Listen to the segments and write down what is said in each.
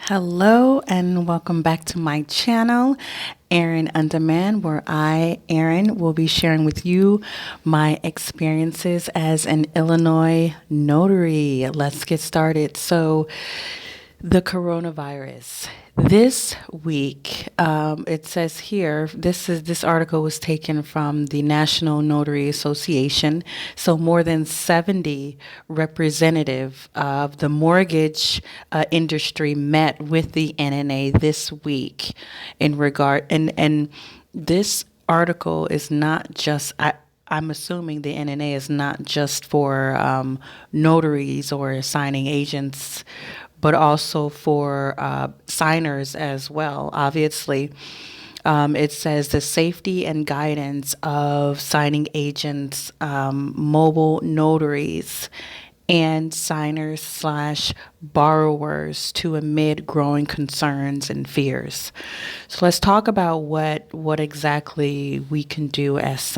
Hello and welcome back to my channel, Erin OnD-mand, where I, Erin, will be sharing with you my experiences as an Illinois notary. Let's get started. So, the coronavirus. This week, it says here, this article was taken from the National Notary Association. So more than 70 representative of the mortgage industry met with the NNA this week in regard, and this article is not just, I'm assuming the NNA is not just for notaries or signing agents, but also for signers as well. Obviously, it says the safety and guidance of signing agents, mobile notaries, and signers slash borrowers to amid growing concerns and fears. So let's talk about what exactly we can do as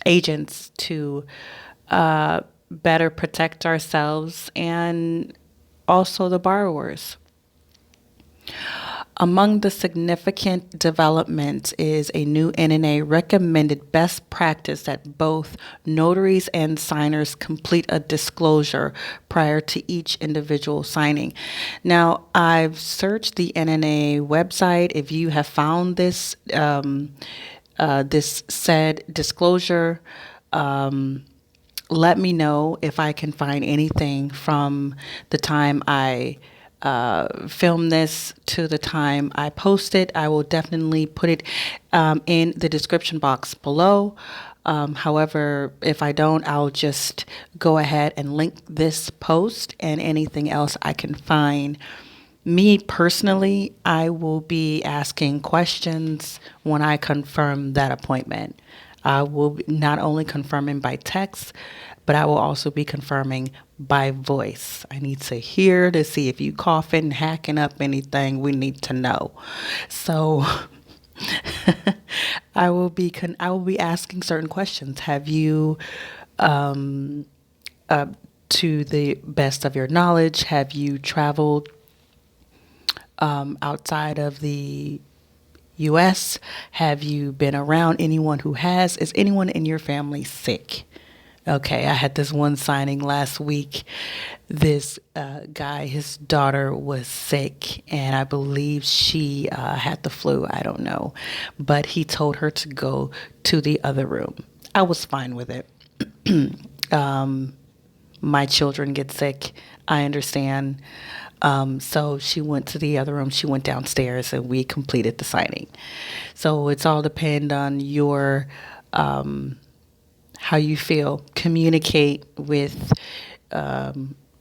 agents to better protect ourselves and also the borrowers. Among the significant developments is a new NNA recommended best practice that both notaries and signers complete a disclosure prior to each individual signing. Now, I've searched the NNA website. If you have found this this said disclosure, let me know if I can find anything from the time I film this to the time I post it. I will definitely put it in the description box below. However, if I don't, I'll just go ahead and link this post and anything else I can find. Me personally, I will be asking questions when I confirm that appointment. I will be not only confirming by text, but I will also be confirming by voice. I need to hear to see if you coughing, hacking up anything we need to know. So I will be asking certain questions. Have you, to the best of your knowledge, have you traveled outside of the U.S.? Have you been around anyone who has? Is anyone in your family sick? Okay, I had this one signing last week. This guy, his daughter was sick, and I believe she had the flu. I don't know. But he told her to go to the other room. I was fine with it. My children get sick. I understand. So she went to the other room. She went downstairs, and we completed the signing. So it's all depend on your how you feel. Communicate with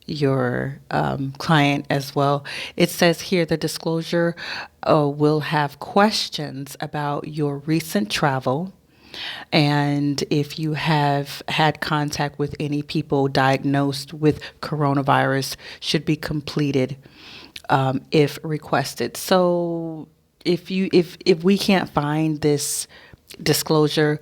your client as well. It says here the disclosure will have questions about your recent travel, and if you have had contact with any people diagnosed with coronavirus, should be completed if requested. So if we can't find this disclosure,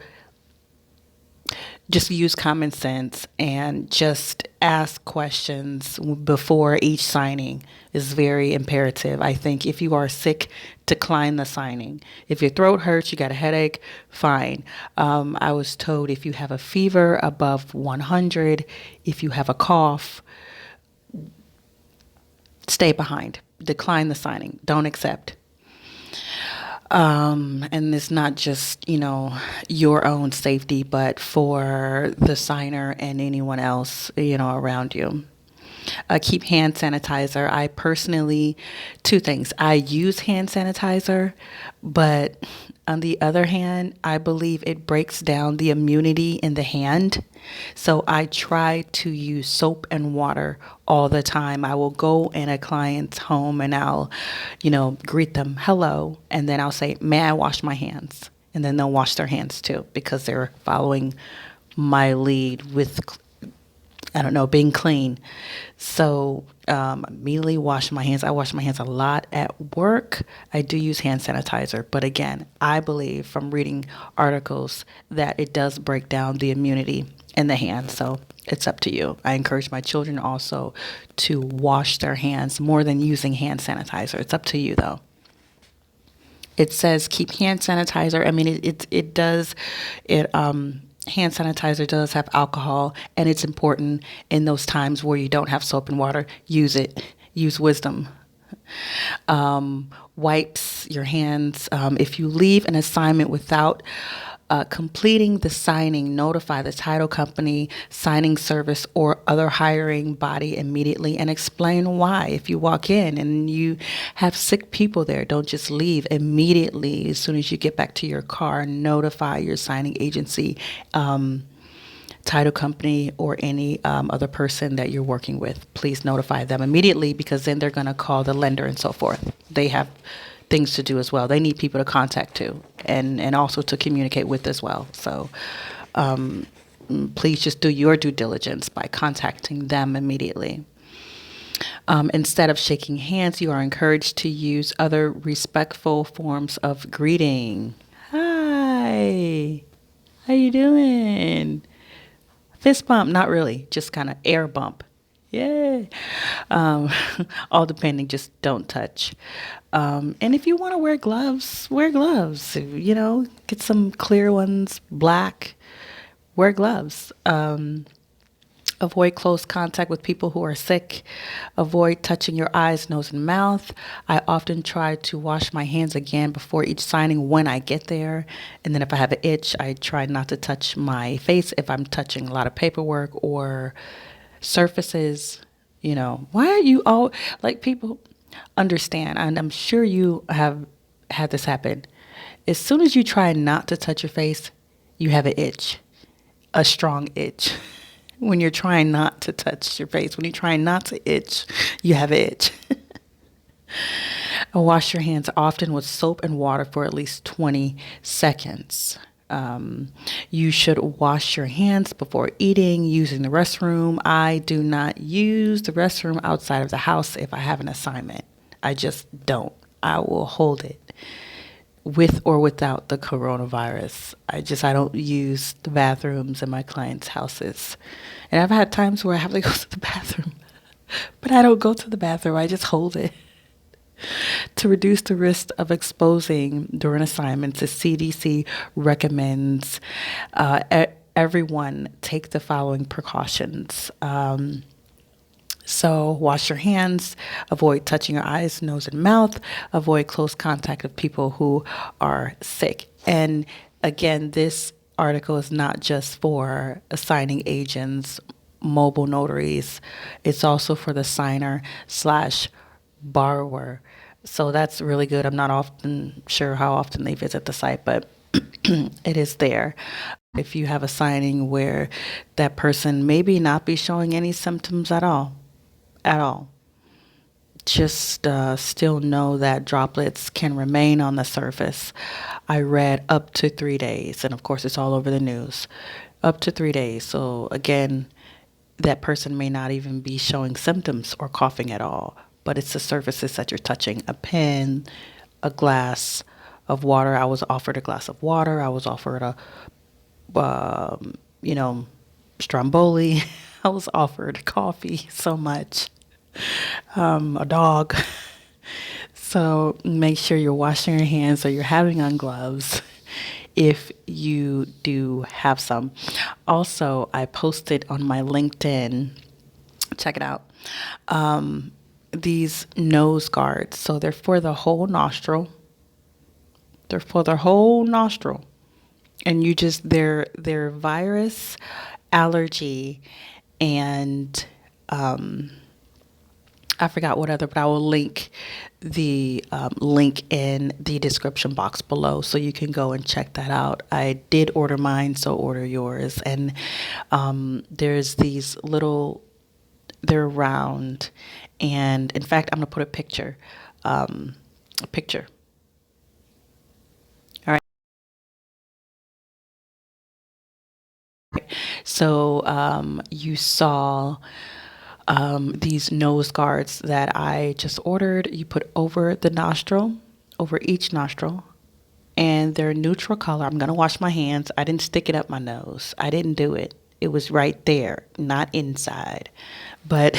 just use common sense and just ask questions before each signing is very imperative. I think if you are sick, decline the signing. If your throat hurts, you got a headache, fine. I was told if you have a fever above 100, if you have a cough, stay behind. Decline the signing. Don't accept. And it's not just, your own safety, but for the signer and anyone else, around you. Keep hand sanitizer. I personally, two things. I use hand sanitizer, but on the other hand, I believe it breaks down the immunity in the hand. So I try to use soap and water all the time. I will go in a client's home and I'll, greet them, hello, and then I'll say, may I wash my hands? And then they'll wash their hands too because they're following my lead with being clean. So immediately wash my hands. I wash my hands a lot at work. I do use hand sanitizer. But again, I believe from reading articles that it does break down the immunity in the hand. So It's up to you. I encourage my children also to wash their hands more than using hand sanitizer. It's up to you though. It says keep hand sanitizer. I mean, it does, hand sanitizer does have alcohol, and it's important in those times where you don't have soap and water. Use it. Use wisdom. Wipes your hands. If you leave an assignment without completing the signing, notify the title company, signing service, or other hiring body immediately and explain why. If you walk in and you have sick people there, don't just leave immediately. As soon as you get back to your car, notify your signing agency, title company, or any other person that you're working with. Please notify them immediately, because then they're going to call the lender and so forth. They have things to do as well. They need people to contact too, and also to communicate with as well. So please just do your due diligence by contacting them immediately. Instead of shaking hands, you are encouraged to use other respectful forms of greeting. Hi, how you doing? Fist bump, not really, just kind of air bump. Yeah. Um, all depending, just don't touch. And if you want to wear gloves, wear gloves. Get some clear ones, black, wear gloves. Avoid close contact with people who are sick. Avoid touching your eyes, nose, and mouth. I often try to wash my hands again before each signing when I get there. And then if I have an itch, I try not to touch my face if I'm touching a lot of paperwork or surfaces. Why are you all like, people understand, and I'm sure you have had this happen. As soon as you try not to touch your face, you have an itch, a strong itch. When you're trying not to touch your face, when you're trying not to itch, you have an itch. Wash your hands often with soap and water for at least 20 seconds. You should wash your hands before eating, using the restroom. I do not use the restroom outside of the house if I have an assignment. I just don't. I will hold it with or without the coronavirus. I don't use the bathrooms in my clients' houses. And I've had times where I have to go to the bathroom, but I don't go to the bathroom. I just hold it. To reduce the risk of exposing during assignments, the CDC recommends everyone take the following precautions. So wash your hands, avoid touching your eyes, nose, and mouth, avoid close contact with people who are sick. And again, this article is not just for signing agents, mobile notaries. It's also for the signer slash borrower. So that's really good. I'm not often sure how often they visit the site, but it is there. If you have a signing where that person maybe not be showing any symptoms at all, just still know that droplets can remain on the surface. I read up to 3 days, and of course it's all over the news. Up to 3 days. So again, that person may not even be showing symptoms or coughing at all, but it's the surfaces that you're touching. A pen, a glass of water. I was offered a glass of water. I was offered Stromboli. I was offered coffee, so much. A dog. So make sure you're washing your hands or you're having on gloves if you do have some. Also, I posted on my LinkedIn, check it out, these nose guards. So they're for the whole nostril. They're for the whole nostril. And they're virus, allergy, and I forgot what other, but I will link the link in the description box below so you can go and check that out. I did order mine, so order yours. And there's these little, they're round. And in fact, I'm going to put a picture. All right. So you saw these nose guards that I just ordered. You put over the nostril, over each nostril, and they're neutral color. I'm going to wash my hands. I didn't stick it up my nose. I didn't do it. It was right there, not inside. But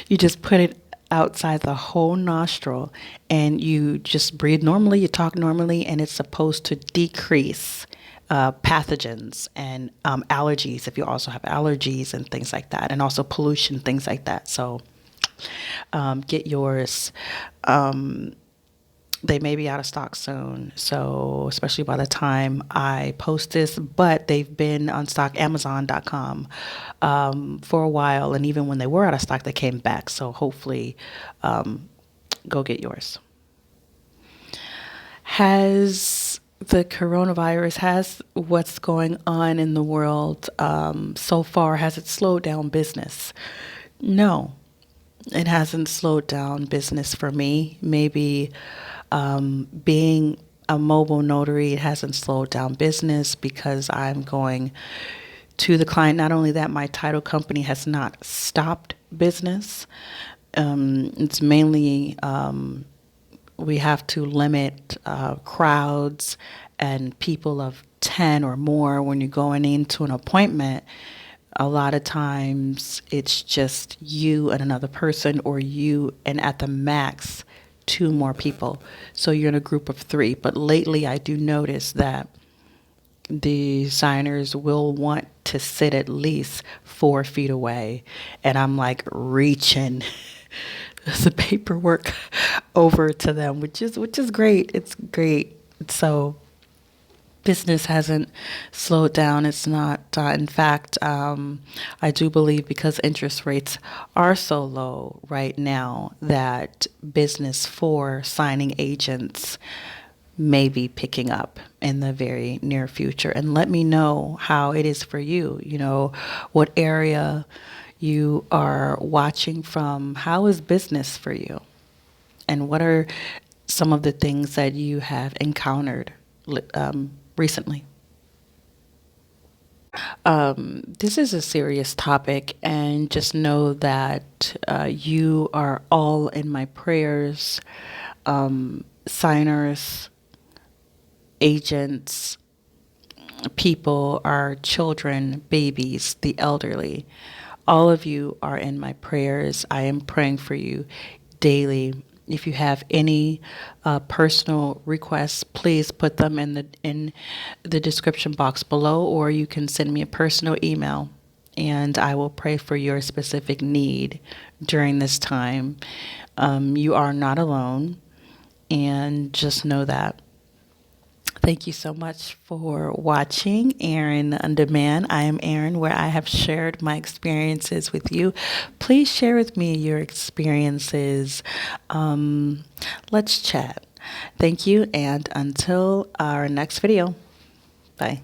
you just put it outside the whole nostril, and you just breathe normally, you talk normally, and it's supposed to decrease pathogens and allergies, if you also have allergies and things like that, and also pollution, things like that. So get yours. They may be out of stock soon, so especially by the time I post this, but they've been on stock Amazon.com for a while, and even when they were out of stock, they came back. So hopefully, go get yours. Has the coronavirus, has what's going on in the world so far, has it slowed down business? No, it hasn't slowed down business for me. Maybe being a mobile notary, it hasn't slowed down business because I'm going to the client. Not only that, my title company has not stopped business. It's mainly we have to limit crowds and people of 10 or more when you're going into an appointment. A lot of times it's just you and another person, or you and at the max 2 more people. So you're in a group of 3. But lately I do notice that the signers will want to sit at least 4 feet away. And I'm like reaching the paperwork over to them, which is great. It's great. So business hasn't slowed down. It's not. In fact, I do believe because interest rates are so low right now that business for signing agents may be picking up in the very near future. And let me know how it is for you. You know, what area you are watching from. How is business for you? And what are some of the things that you have encountered recently? This is a serious topic, and just know that you are all in my prayers. Signers, agents, people, our children, babies, the elderly, all of you are in my prayers. I am praying for you daily. If you have any personal requests, please put them in the description box below, or you can send me a personal email, and I will pray for your specific need during this time. You are not alone, and just know that. Thank you so much for watching Erin On-Demand. I am Erin, where I have shared my experiences with you. Please share with me your experiences. Let's chat. Thank you, and until our next video, bye.